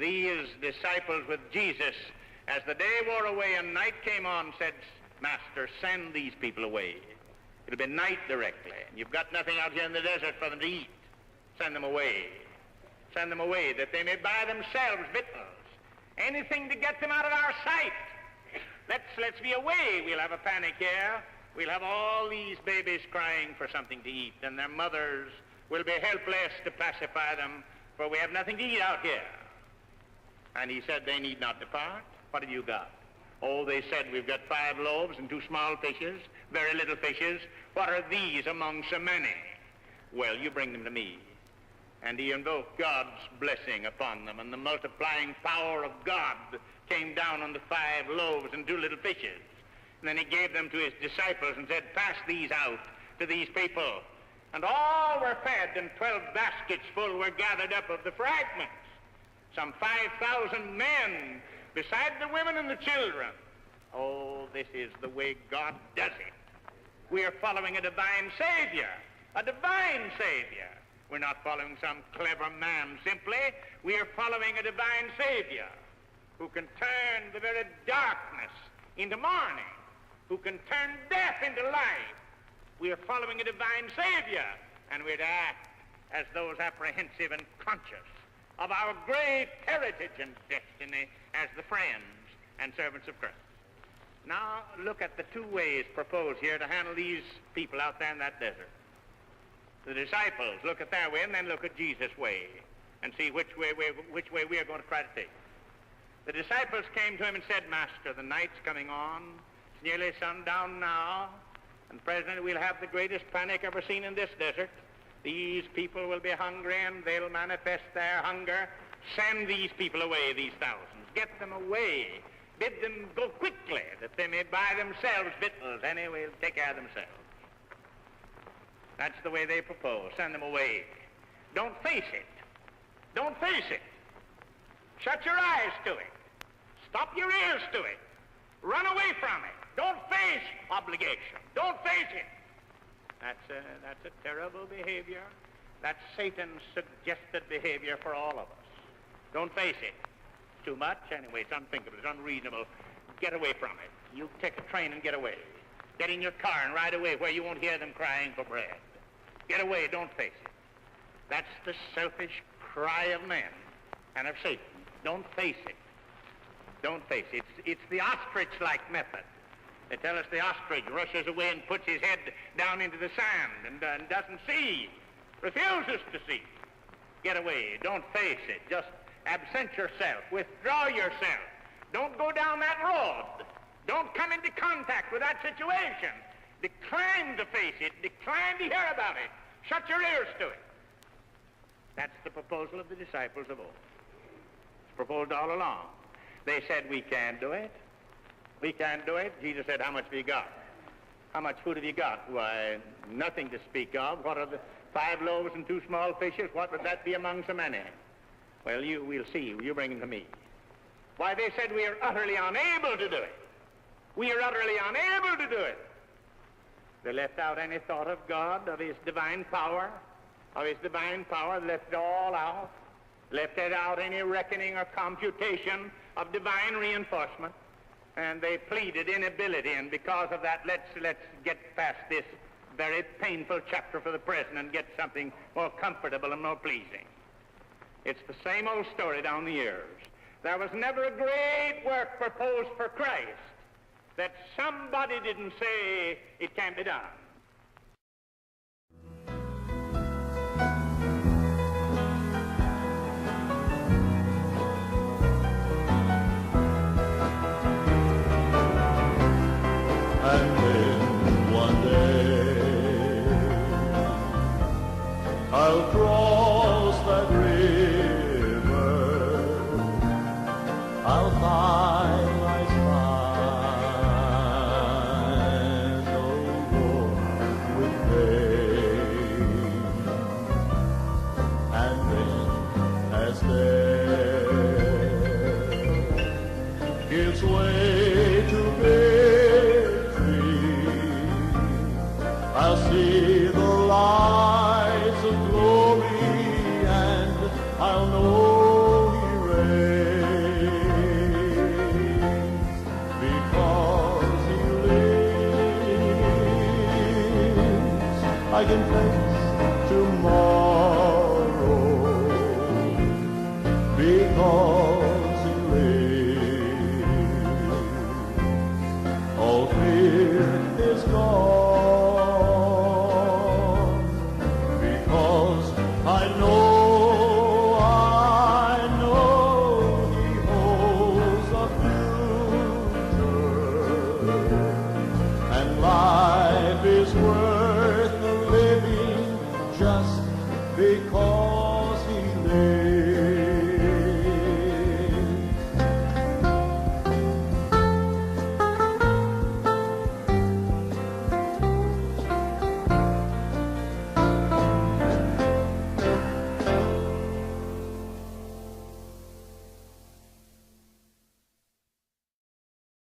these disciples with Jesus, as the day wore away and night came on, said, Master, send these people away. It'll be night directly, and you've got nothing out here in the desert for them to eat. Send them away. Send them away, that they may buy themselves victuals. Anything to get them out of our sight. Let's be away. We'll have a panic here. We'll have all these babies crying for something to eat, and their mothers will be helpless to pacify them, for we have nothing to eat out here. And he said, they need not depart. What have you got? Oh, they said, we've got 5 loaves and 2 small fishes, very little fishes. What are these among so many? Well, you bring them to me. And he invoked God's blessing upon them, and the multiplying power of God came down on the 5 loaves and 2 little fishes. And then he gave them to his disciples and said, pass these out to these people. And all were fed, and 12 baskets full were gathered up of the fragments. Some 5,000 men, beside the women and the children. Oh, this is the way God does it. We are following a divine Savior, a divine Savior. We're not following some clever man simply. We are following a divine Savior who can turn the very darkness into morning, who can turn death into life. We are following a divine Savior, and we're to act as those apprehensive and conscious of our great heritage and destiny as the friends and servants of Christ. Now, look at the 2 ways proposed here to handle these people out there in that desert. The disciples, look at their way, and then look at Jesus' way, and see which way we are going to try to take. The disciples came to him and said, Master, the night's coming on. It's nearly sundown now, and presently we'll have the greatest panic ever seen in this desert. These people will be hungry, and they'll manifest their hunger. Send these people away, these thousands. Get them away. Bid them go quickly, that they may buy themselves victuals. Anyway, they'll take care of themselves. That's the way they propose. Send them away. Don't face it. Don't face it. Shut your eyes to it. Stop your ears to it. Run away from it. Don't face obligation. Don't face it. That's a terrible behavior. That's Satan's suggested behavior for all of us. Don't face it. It's too much. Anyway, it's unthinkable. It's unreasonable. Get away from it. You take a train and get away. Get in your car and ride away where you won't hear them crying for bread. Get away. Don't face it. That's the selfish cry of men and of Satan. Don't face it. Don't face it. It's the ostrich-like method. They tell us the ostrich rushes away and puts his head down into the sand and doesn't see, refuses to see. Get away. Don't face it. Just absent yourself. Withdraw yourself. Don't go down that road. Don't come into contact with that situation. Decline to face it. Decline to hear about it. Shut your ears to it. That's the proposal of the disciples of old. It's proposed all along. They said, we can't do it. We can't do it. Jesus said, how much have you got? How much food have you got? Why, nothing to speak of. What are the 5 loaves and 2 small fishes? What would that be among so many? Well, we'll see. You bring them to me. Why, they said we are utterly unable to do it. We are utterly unable to do it. They left out any thought of God, of his divine power, left it all out. Left it out any reckoning or computation of divine reinforcement. And they pleaded inability, and because of that, let's get past this very painful chapter for the present and get something more comfortable and more pleasing. It's the same old story down the years. There was never a great work proposed for Christ that somebody didn't say it can't be done. And then one day I'll cross that river, I'll find my stand, oh Lord, with pain. And then as there gives way to I'll see the lights of glory, and I'll know He reigns. I can face tomorrow because He lives. All fear is gone because I know He holds the future, and life is worth the living just because